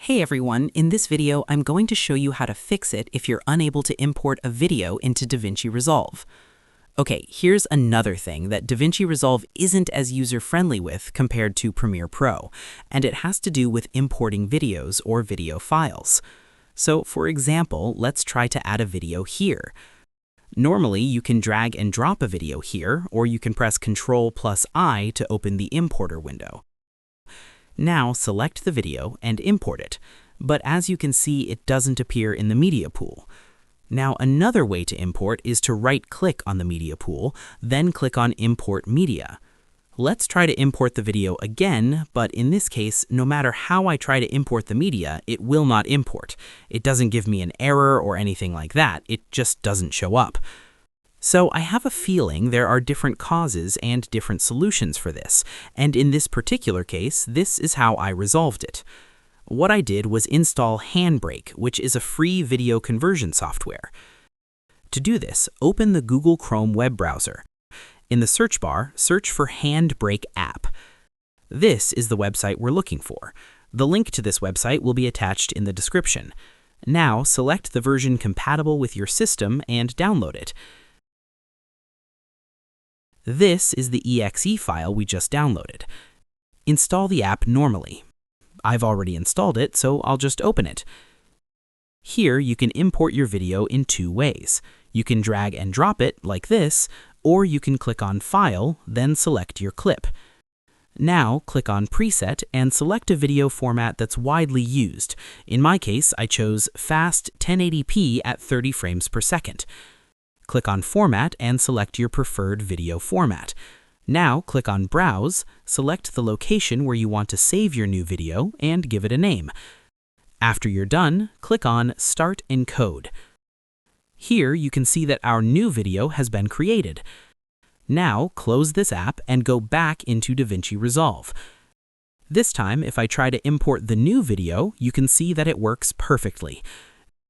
Hey everyone, in this video I'm going to show you how to fix it if you're unable to import a video into DaVinci Resolve. Okay, here's another thing that DaVinci Resolve isn't as user-friendly with compared to Premiere Pro, and it has to do with importing videos or video files. So for example, let's try to add a video here. Normally you can drag and drop a video here, or you can press Ctrl+I to open the importer window. Now select the video and import it, but as you can see it doesn't appear in the media pool. Now another way to import is to right-click on the media pool, then click on Import Media. Let's try to import the video again, but in this case, no matter how I try to import the media, it will not import. It doesn't give me an error or anything like that, it just doesn't show up. So I have a feeling there are different causes and different solutions for this, and in this particular case, this is how I resolved it. What I did was install Handbrake, which is a free video conversion software. To do this, open the Google Chrome web browser. In the search bar, search for Handbrake app. This is the website we're looking for. The link to this website will be attached in the description. Now select the version compatible with your system and download it. This is the exe file we just downloaded. Install the app normally. I've already installed it, so I'll just open it. Here you can import your video in two ways. You can drag and drop it like this, or you can click on File, then select your clip. Now click on Preset and select a video format that's widely used. In my case, I chose Fast 1080p at 30 frames per second. Click on Format and select your preferred video format. Now click on Browse, select the location where you want to save your new video, and give it a name. After you're done, click on Start Encode. Here you can see that our new video has been created. Now close this app and go back into DaVinci Resolve. This time, if I try to import the new video, you can see that it works perfectly.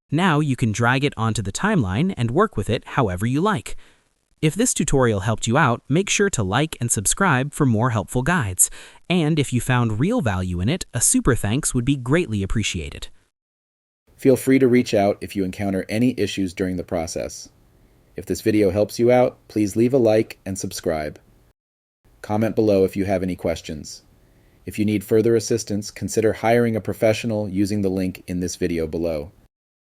Now you can drag it onto the timeline and work with it however you like. If this tutorial helped you out, make sure to like and subscribe for more helpful guides. And if you found real value in it, a super thanks would be greatly appreciated. Feel free to reach out if you encounter any issues during the process. If this video helps you out, please leave a like and subscribe. Comment below if you have any questions. If you need further assistance, consider hiring a professional using the link in this video below.